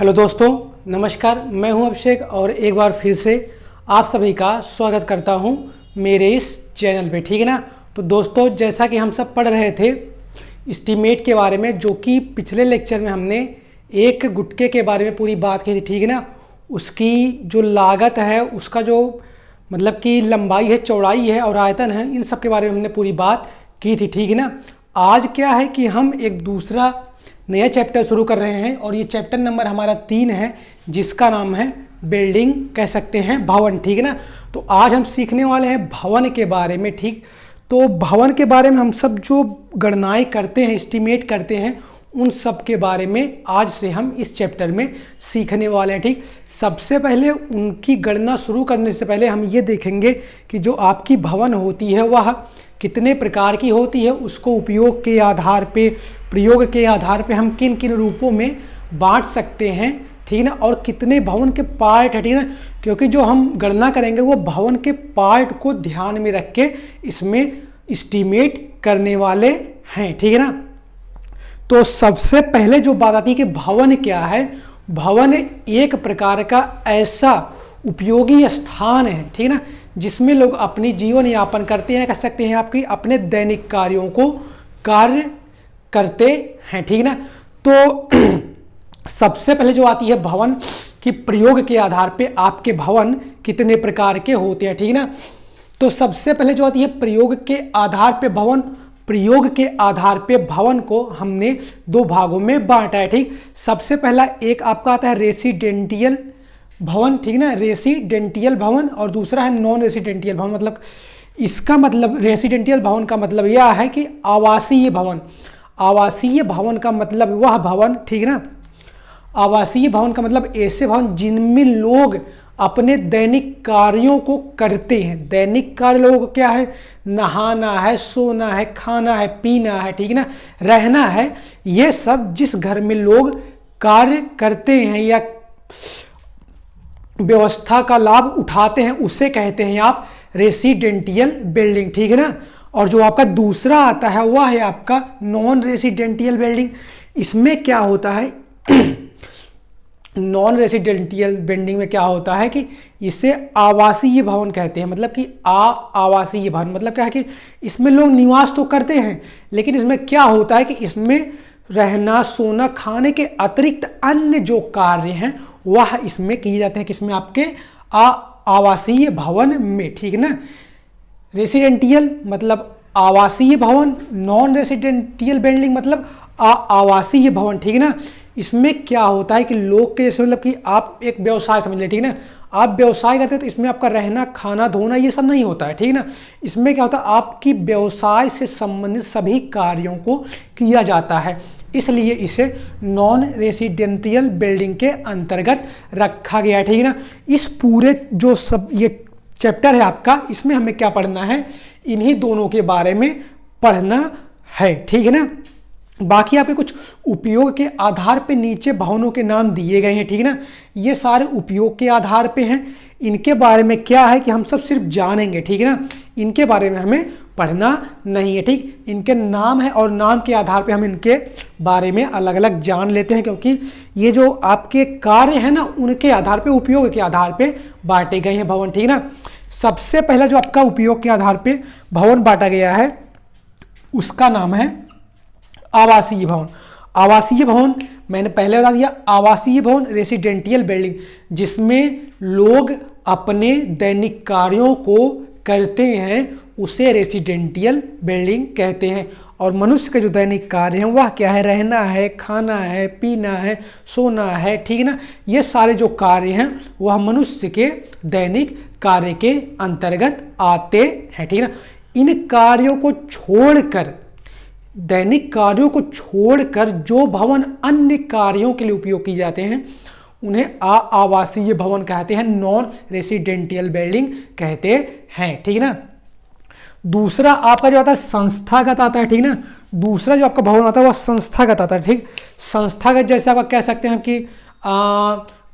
Hello दोस्तों, नमस्कार। मैं हूं अभिषेक और एक बार फिर से आप सभी का स्वागत करता हूं मेरे इस चैनल पे। ठीक है ना। तो दोस्तों, जैसा कि हम सब पढ़ रहे थे एस्टीमेट के बारे में, जो कि पिछले लेक्चर में हमने एक गुटके के बारे में पूरी बात की थी। ठीक है ना। उसकी जो लागत है, उसका जो मतलब कि लंबाई है, चौड़ाई है और आयतन है, इन सब के बारे में हमने पूरी बात की थी। ठीक है ना। आज क्या है कि हम एक दूसरा नया चैप्टर शुरू कर रहे हैं और ये चैप्टर नंबर हमारा 3 है, जिसका नाम है बिल्डिंग, कह सकते हैं भवन। ठीक है ना। तो आज हम सीखने वाले हैं भवन के बारे में। ठीक, तो भवन के बारे में हम सब जो गणनाएं करते हैं, एस्टीमेट करते हैं, उन सब के बारे में आज से हम इस चैप्टर में सीखने वाले हैं। ठीक, सबसे पहले उनकी गणना शुरू करने से पहले हम ये देखेंगे कि जो आपकी भवन होती है वह कितने प्रकार की होती है, उसको उपयोग के आधार पे, प्रयोग के आधार पे हम किन किन रूपों में बांट सकते हैं। ठीक ना। और कितने भवन के पार्ट है। ठीक है ना। क्योंकि जो हम गणना करेंगे वो भवन के पार्ट को ध्यान में रख के इसमें एस्टीमेट करने वाले हैं। ठीक है ना। तो सबसे पहले जो बात आती है कि भवन क्या है। भवन एक प्रकार का ऐसा उपयोगी स्थान है, ठीक है ना, जिसमें लोग अपनी जीवन यापन करते हैं, कह सकते हैं आपकी अपने दैनिक कार्यों को कार्य करते हैं। ठीक है ना। तो सबसे पहले जो आती है भवन की प्रयोग के आधार पे आपके भवन कितने प्रकार के होते हैं। ठीक है ना। तो सबसे पहले जो आती है प्रयोग के आधार पे भवन, प्रयोग के आधार पे भवन को हमने 2 भागों में बांटा है। ठीक, सबसे पहला एक आपका आता है रेसिडेंटियल भवन। ठीक ना, रेसिडेंटियल भवन, और दूसरा है नॉन रेसिडेंटियल भवन। मतलब इसका मतलब रेसिडेंटियल भवन का मतलब यह है कि आवासीय भवन। आवासीय भवन का मतलब वह भवन, ठीक ना, आवासीय भवन का मतलब ऐसे भवन जिनमें लोग अपने दैनिक कार्यों को करते हैं। दैनिक कार्य लोगों को क्या है, नहाना है, सोना है, खाना है, पीना है, ठीक ना, रहना है। ये सब जिस घर में लोग कार्य करते हैं या व्यवस्था का लाभ उठाते हैं, उसे कहते हैं आप रेसिडेंटियल बिल्डिंग। ठीक है ना। और जो आपका दूसरा आता है वह है आपका नॉन रेसिडेंटियल बिल्डिंग। इसमें क्या होता है नॉन रेसिडेंटियल बिल्डिंग में क्या होता है कि इसे आवासीय भवन कहते हैं। मतलब कि आवासीय भवन मतलब क्या है कि इसमें लोग निवास तो करते हैं, लेकिन इसमें क्या होता है कि इसमें रहना, सोना, खाने के अतिरिक्त अन्य जो कार्य हैं वह इसमें किए जाते हैं। किसमें, आपके आवासीय भवन में। ठीक है ना। रेसिडेंटियल मतलब आवासीय भवन, नॉन रेसिडेंटियल बिल्डिंग मतलब आवासीय भवन। ठीक है ना। इसमें क्या होता है कि लोग के जैसे, मतलब कि आप एक व्यवसाय समझ लें, ठीक है ना, आप व्यवसाय करते हैं तो इसमें आपका रहना, खाना, धोना ये सब नहीं होता है। ठीक है ना। इसमें क्या होता है, आपकी व्यवसाय से संबंधित सभी कार्यों को किया जाता है, इसलिए इसे नॉन रेसिडेंटियल बिल्डिंग के अंतर्गत रखा गया है। ठीक है ना। इस पूरे जो सब ये चैप्टर है आपका, इसमें हमें क्या पढ़ना है, इन्हीं दोनों के बारे में पढ़ना है। ठीक है ना। बाकी आपके कुछ उपयोग के आधार पे नीचे भवनों के नाम दिए गए हैं। ठीक है ना। ये सारे उपयोग के आधार पे हैं। इनके बारे में क्या है कि हम सब सिर्फ जानेंगे। ठीक है ना। इनके बारे में हमें पढ़ना नहीं है। ठीक, इनके नाम है और नाम के आधार पे हम इनके बारे में अलग अलग जान लेते हैं, क्योंकि ये जो आपके कार्य है ना, उनके आधार पे, उपयोग के आधार पे बांटे गए हैं भवन। ठीक है ना। सबसे पहला जो आपका उपयोग के आधार पे भवन बांटा गया है उसका नाम है आवासीय भवन। आवासीय भवन मैंने पहले बता दिया, आवासीय भवन रेसिडेंटियल बिल्डिंग, जिसमें लोग अपने दैनिक कार्यों को करते हैं, उसे रेसिडेंटियल बिल्डिंग कहते हैं। और मनुष्य के जो दैनिक कार्य हैं वह क्या है, रहना है, खाना है, पीना है, सोना है, ठीक है ना, ये सारे जो कार्य हैं वह मनुष्य के दैनिक कार्य के अंतर्गत आते हैं। ठीक है ना। इन कार्यों को छोड़कर, दैनिक कार्यों को छोड़कर जो भवन अन्य कार्यों के लिए उपयोग किए जाते हैं उन्हें आवासीय भवन कहते हैं, नॉन रेसिडेंटियल बिल्डिंग कहते हैं। ठीक है ना। दूसरा आपका जो आता है संस्थागत आता है। ठीक ना। दूसरा जो आपका भवन आता है वह संस्थागत आता है। ठीक, संस्थागत जैसे आप कह सकते हैं कि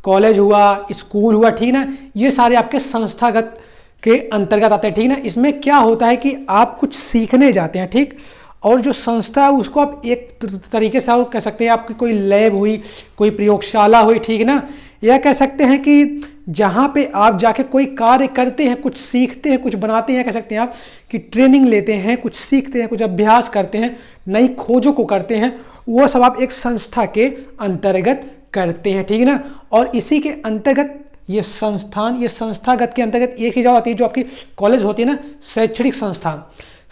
कॉलेज हुआ, स्कूल हुआ, ठीक ना, ये सारे आपके संस्थागत के अंतर्गत आते हैं। ठीक ना। इसमें क्या होता है कि आप कुछ सीखने जाते हैं, ठीक, और जो संस्था है उसको आप एक तरीके से और कह सकते हैं आपकी कोई लैब हुई, कोई प्रयोगशाला हुई, ठीक है ना। यह कह सकते हैं कि जहाँ पे आप जाके कोई कार्य करते हैं, कुछ सीखते हैं, कुछ बनाते हैं, कह सकते हैं आप कि ट्रेनिंग लेते हैं, कुछ सीखते हैं, कुछ अभ्यास करते हैं, नई खोजों को करते हैं, वो सब आप एक संस्था के अंतर्गत करते हैं, ठीक है ना। और इसी के अंतर्गत ये संस्थान, ये संस्थागत के अंतर्गत एक ही जगह होती है जो आपकी कॉलेज होती है ना, शैक्षणिक संस्थान।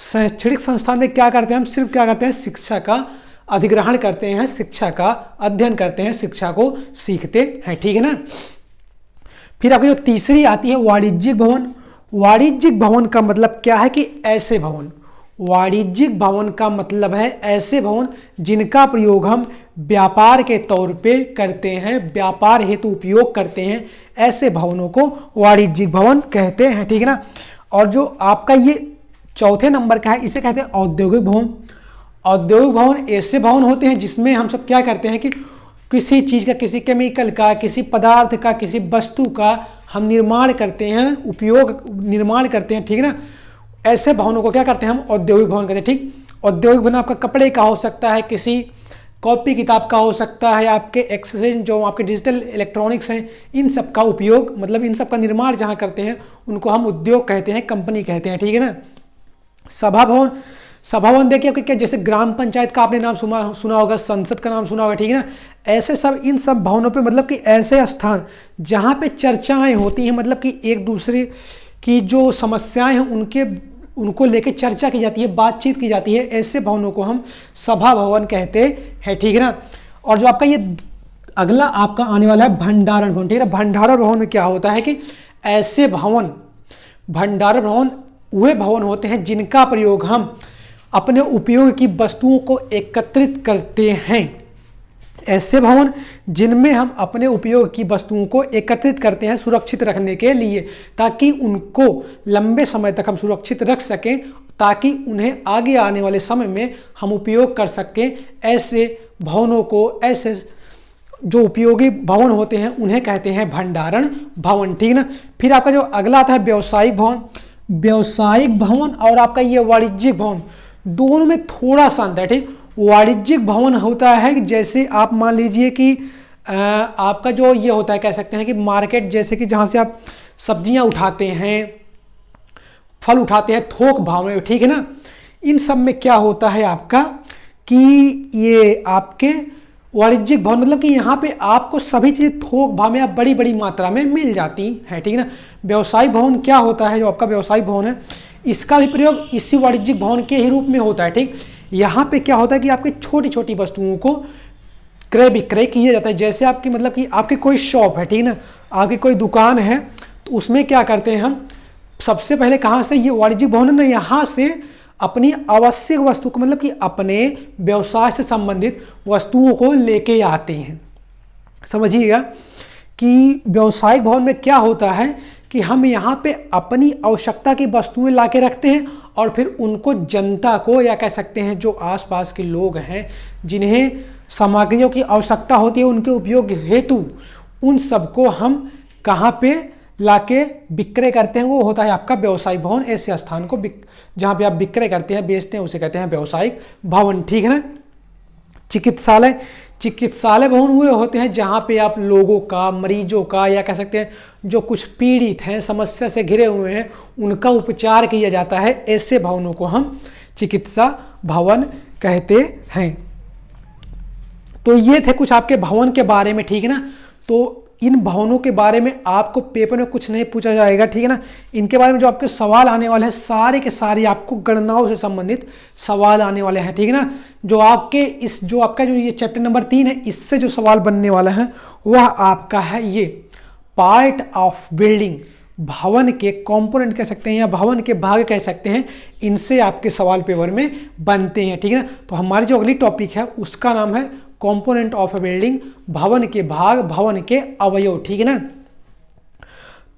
शैक्षणिक संस्थान में क्या करते हैं हम, सिर्फ क्या करते हैं, शिक्षा का अधिग्रहण करते हैं, शिक्षा का अध्ययन करते हैं, शिक्षा को सीखते हैं, ठीक है ना। फिर आपकी जो तीसरी आती है वाणिज्यिक भवन। वाणिज्यिक भवन का मतलब क्या है कि ऐसे भवन, वाणिज्यिक भवन का मतलब है ऐसे भवन जिनका प्रयोग हम व्यापार के तौर पे करते हैं, व्यापार हेतु उपयोग करते हैं, ऐसे भवनों को वाणिज्यिक भवन कहते हैं, ठीक है ना। और जो आपका ये चौथे नंबर का है, इसे कहते हैं औद्योगिक भवन। औद्योगिक भवन ऐसे भवन होते हैं जिसमें हम सब क्या करते हैं कि किसी चीज़ का, किसी केमिकल का, किसी पदार्थ का, किसी वस्तु का हम निर्माण करते हैं, उपयोग निर्माण करते हैं, ठीक है ना। ऐसे भवनों को क्या करते हैं हम, औद्योगिक भवन कहते हैं, ठीक। औद्योगिक भवन आपका कपड़े का हो सकता है, किसी कॉपी किताब का हो सकता है, आपके एक्सेसरीज जो आपके डिजिटल इलेक्ट्रॉनिक्स हैं, इन सब का उपयोग, मतलब इन सब का निर्माण जहाँ करते हैं उनको हम उद्योग कहते हैं, कंपनी कहते हैं, ठीक है ना। सभा भवन, सभा भवन देखिए क्या, जैसे ग्राम पंचायत का आपने नाम सुना होगा, संसद का नाम सुना होगा, ठीक है ना। ऐसे सब, इन सब भवनों पे मतलब कि ऐसे स्थान जहाँ पे चर्चाएं होती हैं, मतलब कि एक दूसरे की जो समस्याएं हैं उनको लेके चर्चा की जाती है, बातचीत की जाती है, ऐसे भवनों को हम सभा भवन कहते हैं, ठीक है ना। और जो आपका ये अगला आपका आने वाला है भंडारण भवन, ठीक है। भंडारण भवन में क्या होता है कि ऐसे भवन, भंडारण भवन वे भवन होते हैं जिनका प्रयोग हम अपने उपयोग की वस्तुओं को एकत्रित करते हैं। ऐसे भवन जिनमें हम अपने उपयोग की वस्तुओं को एकत्रित करते हैं सुरक्षित रखने के लिए, ताकि उनको लंबे समय तक हम सुरक्षित रख सकें, ताकि उन्हें आगे आने वाले समय में हम उपयोग कर सकें। ऐसे भवनों को, ऐसे जो उपयोगी भवन होते हैं उन्हें कहते हैं भंडारण भवन, ठीक ना। फिर आपका जो अगला आता है व्यावसायिक भवन। व्यावसायिक भवन और आपका ये वाणिज्यिक भवन, दोनों में थोड़ा सा अंतर है, ठीक। वाणिज्यिक भवन होता है जैसे आप मान लीजिए कि आपका जो ये होता है, कह सकते हैं कि मार्केट, जैसे कि जहाँ से आप सब्जियां उठाते हैं, फल उठाते हैं थोक भाव में, ठीक है ना। इन सब में क्या होता है आपका कि ये आपके वाणिज्यिक भवन मतलब कि यहाँ पे आपको सभी चीज़ें थोक भाव में या बड़ी बड़ी मात्रा में मिल जाती है, ठीक है ना। व्यवसायिक भवन क्या होता है, जो आपका व्यवसायिक भवन है इसका भी प्रयोग इसी वाणिज्यिक भवन के ही रूप में होता है, ठीक। यहाँ पे क्या होता है कि आपकी छोटी छोटी वस्तुओं को क्रय विक्रय किया जाता है। जैसे आपकी मतलब कि आपकी कोई शॉप है, ठीक ना, आपकी कोई दुकान है, तो उसमें क्या करते हैं हम, सबसे पहले कहाँ से, ये वाणिज्यिक भवन है ना, यहाँ से अपनी आवश्यक वस्तु को, मतलब कि अपने व्यवसाय से संबंधित वस्तुओं को लेके आते हैं। समझिएगा कि व्यवसायिक भवन में क्या होता है कि हम यहाँ पे अपनी आवश्यकता की वस्तुएं ला के रखते हैं और फिर उनको जनता को, या कह सकते हैं जो आसपास के लोग हैं जिन्हें सामग्रियों की आवश्यकता होती है उनके उपयोग हेतु, उन सबको हम कहाँ पे लाके विक्रय करते हैं, वो होता है आपका व्यवसायिक भवन। ऐसे स्थान को जहाँ पे आप विक्रय करते हैं, बेचते हैं, उसे कहते हैं व्यवसायिक भवन, ठीक है ना। चिकित्सालय, चिकित्सालय भवन हुए होते हैं जहाँ पे आप लोगों का, मरीजों का, या कह सकते हैं जो कुछ पीड़ित हैं, समस्या से घिरे हुए हैं, उनका उपचार किया जाता है। ऐसे भवनों को हम चिकित्सा भवन कहते हैं। तो ये थे कुछ आपके भवन के बारे में, ठीक है ना। तो इन भवनों के बारे में आपको पेपर में कुछ नहीं पूछा जाएगा, ठीक है ना। इनके बारे में जो आपके सवाल आने वाले हैं सारे के सारे आपको गणनाओं से संबंधित सवाल आने वाले हैं, ठीक है ना। जो आपके इस जो आपका जो ये चैप्टर नंबर 3 है, इससे जो सवाल बनने वाला है वह आपका है ये पार्ट ऑफ बिल्डिंग, भवन के कंपोनेंट कह सकते हैं या भवन के भाग कह सकते हैं, इनसे आपके सवाल पेपर में बनते हैं, ठीक है ना। तो हमारी जो अगली टॉपिक है उसका नाम है कंपोनेंट ऑफ ए बिल्डिंग, भवन के भाग, भवन के अवयव, ठीक है ना।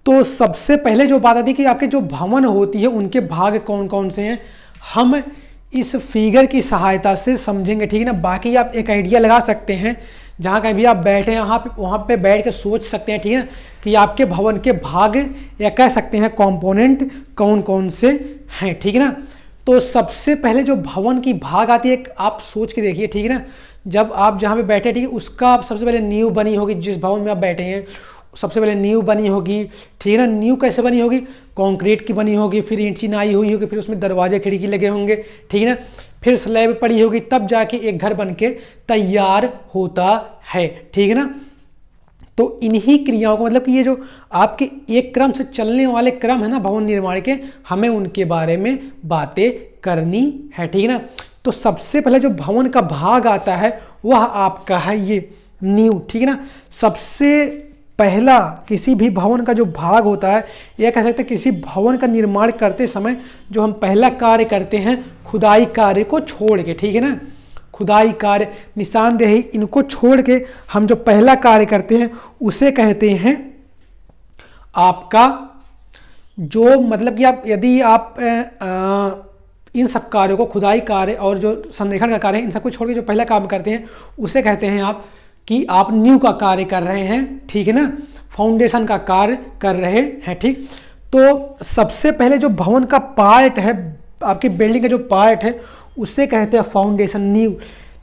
तो सबसे पहले जो बात आती है कि आपके जो भवन होती है उनके भाग कौन कौन से हैं, हम इस फिगर की सहायता से समझेंगे, ठीक है ना। बाकी आप एक आइडिया लगा सकते हैं, जहाँ कहीं भी आप बैठे हैं वहाँ पे बैठ के सोच सकते हैं, ठीक है ना, कि आपके भवन के भाग या कह सकते हैं कंपोनेंट कौन कौन से हैं, ठीक है ना। तो सबसे पहले जो भवन की भाग आती है, आप सोच के देखिए, ठीक है ना, जब आप जहाँ पे बैठे, ठीक है, उसका सबसे पहले नींव बनी होगी, जिस भवन में आप बैठे हैं सबसे पहले नींव बनी होगी, ठीक है ना। नींव कैसे बनी होगी? कंक्रीट की बनी होगी, फिर ईंट चिनाई हुई होगी, फिर उसमें दरवाजे खिड़की लगे होंगे, ठीक है ना, फिर स्लैब पड़ी होगी, तब जाके एक घर बन के तैयार होता है, ठीक है ना। तो इन्हीं क्रियाओं को, मतलब कि ये जो आपके एक क्रम से चलने वाले क्रम है ना भवन निर्माण के, हमें उनके बारे में बातें करनी है, ठीक है ना। तो सबसे पहले जो भवन का भाग आता है वह आपका है ये नींव, ठीक है ना। सबसे पहला किसी भी भवन का जो भाग होता है, यह कह सकते हैं किसी भवन का निर्माण करते समय जो हम पहला कार्य करते हैं खुदाई कार्य को छोड़ के, ठीक है ना, खुदाई कार्य, निशानदेही, इनको छोड़ के हम जो पहला कार्य करते हैं उसे कहते हैं आपका जो, मतलब कि आप यदि आप इन सब कार्यों को, खुदाई कार्य और जो संरेखण का कार्य है, इन सबको छोड़ के जो पहला काम करते हैं उसे कहते हैं आप कि आप नींव का कार्य कर रहे हैं, ठीक है ना, फाउंडेशन का कार्य कर रहे हैं, ठीक। तो सबसे पहले जो भवन का पार्ट है, आपकी बिल्डिंग का जो पार्ट है उसे कहते हैं फाउंडेशन, नींव।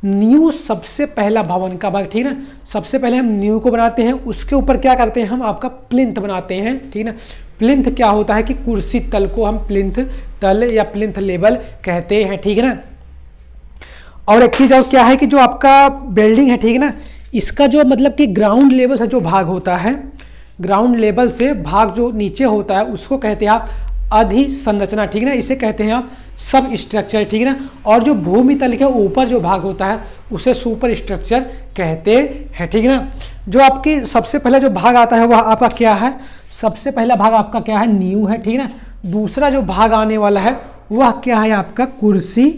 नींव सबसे पहला भवन का भाग, ठीक है ना। सबसे पहले हम नींव को बनाते हैं, उसके ऊपर क्या करते हैं हम आपका प्लिंथ बनाते हैं, ठीक है ना। प्लिंथ क्या होता है कि कुर्सी तल को हम प्लिंथ तल या प्लिंथ लेवल कहते हैं, ठीक है ना। और एक चीज और क्या है कि जो आपका बिल्डिंग है, ठीक है ना, इसका जो मतलब कि ग्राउंड लेवल से जो भाग होता है, ग्राउंड लेवल से भाग जो नीचे होता है उसको कहते हैं आप अधिसंरचना, ठीक है ना, इसे कहते हैं आप सब स्ट्रक्चर, ठीक है ना। और जो भूमि तल के ऊपर जो भाग होता है उसे सुपर स्ट्रक्चर कहते हैं, ठीक है ना। जो आपकी सबसे पहला जो भाग आता है वह आपका क्या है? सबसे पहला भाग आपका क्या है? नींव है, ठीक है ना। दूसरा जो भाग आने वाला है वह क्या है? आपका कुर्सी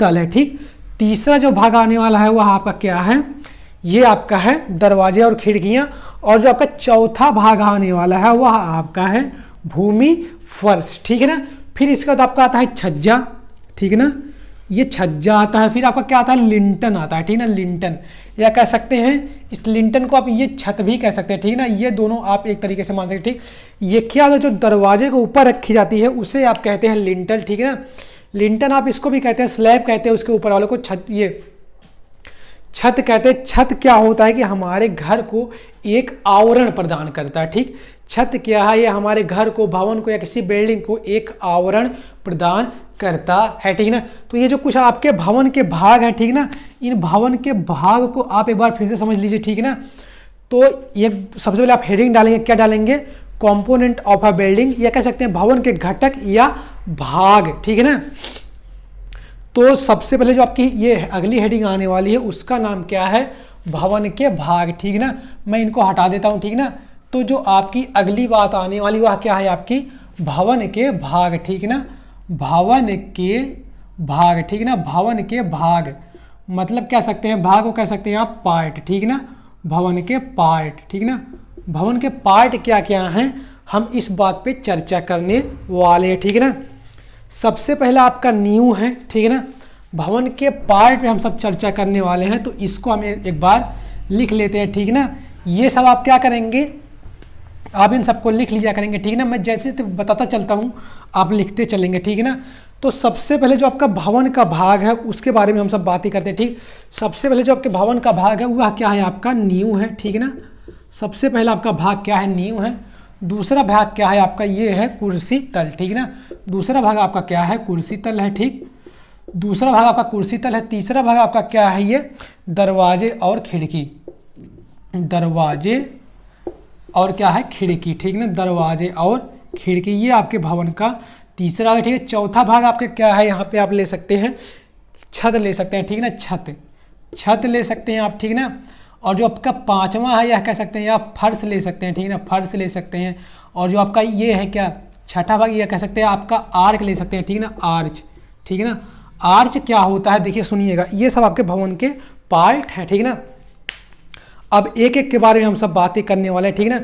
तल है, ठीक। तीसरा जो भाग आने वाला है वह आपका क्या है? ये आपका है दरवाजे और खिड़कियां। और जो आपका चौथा भाग आने वाला है वह आपका है भूमि फर्श, ठीक है ना। फिर इसके बाद आपका आता है छज्जा, ठीक है ना, ये छज्जा आता है। फिर आपका क्या आता है? लिंटन आता है, ठीक है ना, लिंटन, या कह सकते हैं इस लिंटन को आप ये छत भी कह सकते हैं, ठीक है ना। ये दोनों आप एक तरीके से मान सकते हैं, ठीक। ये क्या है? जो दरवाजे के ऊपर रखी जाती है उसे आप कहते हैं लिंटल, ठीक है ना। लिंटन आप इसको भी कहते हैं, स्लैब कहते हैं उसके ऊपर वाले को, छत, ये छत कहते हैं। छत क्या होता है कि हमारे घर को एक आवरण प्रदान करता है, ठीक। छत क्या है? ये हमारे घर को, भवन को या किसी बिल्डिंग को एक आवरण प्रदान करता है, ठीक ना। तो ये जो कुछ आपके भवन के भाग हैं, ठीक ना, इन भवन के भाग को आप एक बार फिर से समझ लीजिए, ठीक ना। तो ये सबसे पहले आप हेडिंग डालेंगे, क्या डालेंगे? कंपोनेंट ऑफ अ बिल्डिंग, या कह सकते हैं भवन के घटक या भाग, ठीक है ना। तो सबसे पहले जो आपकी ये अगली हेडिंग आने वाली है उसका नाम क्या है? भवन के भाग, ठीक ना। मैं इनको हटा देता हूं, ठीक ना। तो जो आपकी अगली बात आने वाली वह क्या है? आपकी भवन के भाग, ठीक ना, भवन के भाग, ठीक ना। भवन के भाग मतलब कह सकते हैं, भाग को कह सकते हैं आप पार्ट, ठीक ना। भवन के पार्ट, ठीक ना। भवन के पार्ट क्या क्या हैं हम इस बात पे चर्चा करने वाले हैं, ठीक है ना। सबसे पहला आपका नींव है, ठीक है ना। भवन के पार्ट पे हम सब चर्चा करने वाले हैं, तो इसको हम एक बार लिख लेते हैं, ठीक ना। ये सब आप क्या करेंगे? आप इन सबको लिख लिया करेंगे, ठीक ना। मैं जैसे बताता चलता हूँ आप लिखते चलेंगे, ठीक है ना। तो सबसे पहले जो आपका भवन का भाग है उसके बारे में हम सब बातें करते हैं, ठीक। सबसे पहले जो आपके भवन का भाग है वह क्या है? आपका नींव है, ठीक है ना। सबसे पहला आपका भाग क्या है? नींव है। दूसरा भाग क्या है आपका? ये है कुर्सी तल, ठीक ना। दूसरा भाग आपका क्या है? कुर्सी तल है, ठीक। दूसरा भाग आपका कुर्सी तल है। तीसरा भाग आपका क्या है? ये दरवाजे और खिड़की, दरवाजे और क्या है? खिड़की, ठीक ना। दरवाजे और खिड़की, ये आपके भवन का तीसरा है, ठीक है। चौथा भाग आपके क्या है? यहाँ पे आप ले सकते हैं छत, ले सकते हैं, ठीक ना। छत, छत ले सकते हैं आप, ठीक ना। और जो आपका पांचवा है यह कह सकते हैं आप फर्श ले सकते हैं, ठीक ना, फर्श ले सकते हैं। और जो आपका ये है क्या? छठा भाग, यह कह सकते हैं आपका आर्क ले सकते हैं, ठीक ना, आर्च, ठीक है ना। आर्च क्या होता है? देखिए सुनिएगा, ये सब आपके भवन के पार्ट है, ठीक ना। अब एक एक के बारे में हम सब बातें करने वाले हैं, ठीक ना।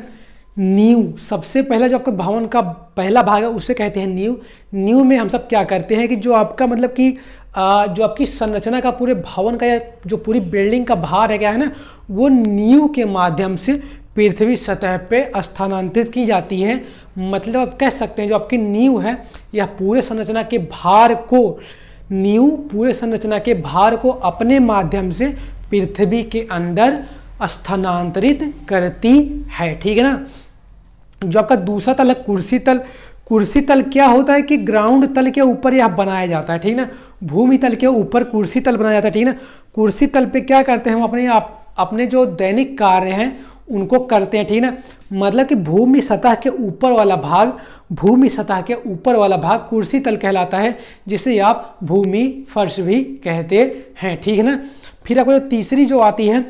नींव, सबसे पहला जो आपका भवन का पहला भाग है उसे कहते हैं नींव। नींव में हम सब क्या करते हैं कि जो आपका मतलब कि जो आपकी संरचना का पूरे भवन का या जो पूरी बिल्डिंग का भार है क्या है ना, वो नींव के माध्यम से पृथ्वी सतह पे स्थानांतरित की जाती है। मतलब आप कह सकते हैं जो आपकी नींव है यह पूरे संरचना के भार को अपने माध्यम से पृथ्वी के अंदर स्थानांतरित करती है, ठीक है ना। जो आपका दूसरा तल है कुर्सी तल, कुर्सी तल क्या होता है कि ग्राउंड तल के ऊपर यह बनाया जाता है, ठीक ना। भूमि तल के ऊपर कुर्सी तल बनाया जाता है, ठीक ना। कुर्सी तल पे क्या करते हैं हम अपने जो दैनिक कार्य हैं उनको करते हैं, ठीक ना। मतलब कि भूमि सतह के ऊपर वाला भाग कुर्सी तल कहलाता है, जिसे आप भूमि फर्श भी कहते हैं, ठीक है ना। फिर आपको तीसरी जो आती है,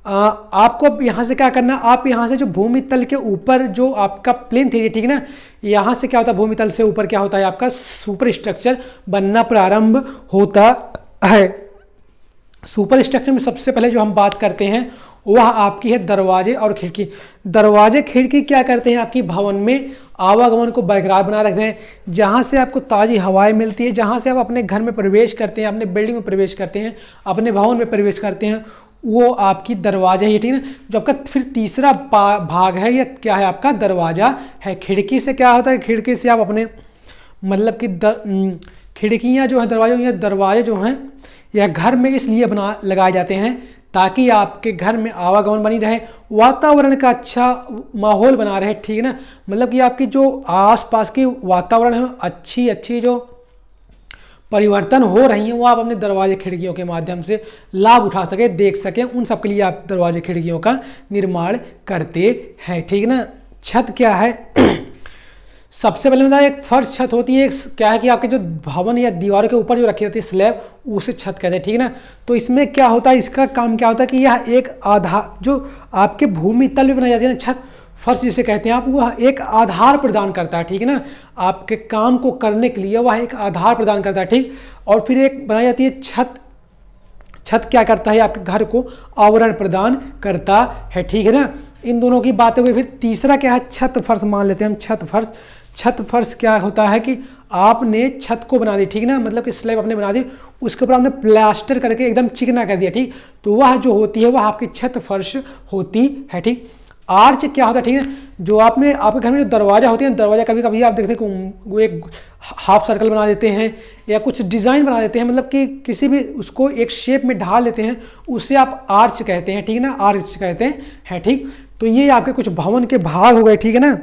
आपको अब यहाँ से क्या करना, आप यहाँ से जो भूमि तल के ऊपर जो आपका प्लेन थी, ठीक है ना, यहाँ से क्या होता है भूमि तल से ऊपर क्या होता है आपका सुपर स्ट्रक्चर बनना प्रारंभ होता है। सुपर स्ट्रक्चर में सबसे पहले जो हम बात करते हैं वह आपकी है दरवाजे और खिड़की। दरवाजे खिड़की क्या करते हैं, आपकी भवन में आवागमन को बरकरार बना रखते हैं, जहाँ से आपको ताज़ी हवाएं मिलती है, जहाँ से आप अपने घर में प्रवेश करते हैं, अपने बिल्डिंग में प्रवेश करते हैं, अपने भवन में प्रवेश करते हैं, वो आपकी दरवाजा ही, ठीक है ना। जो आपका फिर तीसरा भाग है, ये क्या है आपका दरवाजा है। खिड़की से क्या होता है, खिड़की से आप अपने मतलब कि खिड़कियाँ जो है दरवाजे जो हैं यह घर में इसलिए लगाए जाते हैं ताकि आपके घर में आवागमन बनी रहे, वातावरण का अच्छा माहौल बना रहे, ठीक है ना। मतलब कि आपकी जो आसपास के वातावरण है अच्छी जो परिवर्तन हो रही हैं वो आप अपने दरवाजे खिड़कियों के माध्यम से लाभ उठा सके, देख सकें, उन सब के लिए आप दरवाजे खिड़कियों का निर्माण करते हैं, ठीक है ना। छत क्या है सबसे पहले मतलब एक फर्श छत होती है, क्या है कि आपके जो भवन या दीवारों के ऊपर जो रखी जाती है स्लैब, उसे छत कहते हैं, ठीक है ना। तो इसमें क्या होता है, इसका काम क्या होता है कि यह एक आधार जो आपके भूमि तल में बनाई जाती है ना छत, फर्श जिसे कहते हैं आप, वह एक आधार प्रदान करता है, ठीक है ना। आपके काम को करने के लिए वह एक आधार प्रदान करता है, ठीक। और फिर एक बनाई जाती है छत। छत क्या करता है, आपके घर को आवरण प्रदान करता है, ठीक है ना। इन दोनों की बातें हुई। फिर तीसरा क्या है, छत फर्श मान लेते हैं हम। छत फर्श क्या होता है कि आपने छत को बना दी, ठीक ना, मतलब कि स्लैब आपने बना दी, उसके ऊपर आपने प्लास्टर करके एकदम चिकना कर दिया, ठीक। तो वह जो होती है वह आपकी छत फर्श होती है, ठीक। आर्च क्या होता है, ठीक है, जो आपने आपके घर में जो दरवाजा होती है, दरवाजा कभी कभी आप देखते हैं वो एक हाफ सर्कल बना देते हैं या कुछ डिज़ाइन बना देते हैं, मतलब कि किसी भी उसको एक शेप में ढाल लेते हैं, उससे आप आर्च कहते हैं, ठीक है ना, आर्च कहते हैं, ठीक। तो ये आपके कुछ भवन के भाग हो गए, ठीक है ना।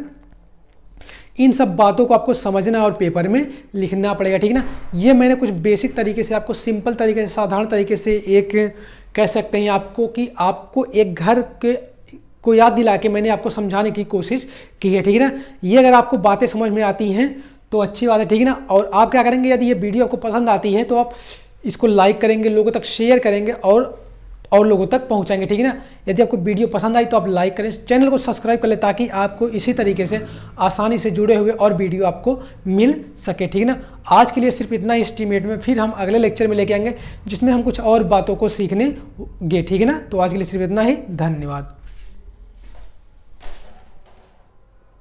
इन सब बातों को आपको समझना और पेपर में लिखना पड़ेगा, ठीक है ना। ये मैंने कुछ बेसिक तरीके से आपको सिंपल तरीके से साधारण तरीके से एक कह सकते हैं आपको कि आपको एक घर के को याद दिला के मैंने आपको समझाने की कोशिश की है, ठीक है ना। ये अगर आपको बातें समझ में आती हैं तो अच्छी बात है, ठीक है ना। और आप क्या करेंगे, यदि ये वीडियो आपको पसंद आती है तो आप इसको लाइक करेंगे, लोगों तक शेयर करेंगे और लोगों तक पहुंचाएंगे, ठीक है ना। यदि आपको वीडियो पसंद आई तो आप लाइक करें, चैनल को सब्सक्राइब कर लें ताकि आपको इसी तरीके से आसानी से जुड़े हुए और वीडियो आपको मिल सके, ठीक है ना। आज के लिए सिर्फ इतना ही एस्टीमेट में, फिर हम अगले लेक्चर में लेके आएंगे जिसमें हम कुछ और बातों को सीखने गे, ठीक है ना। तो आज के लिए सिर्फ इतना ही, धन्यवाद।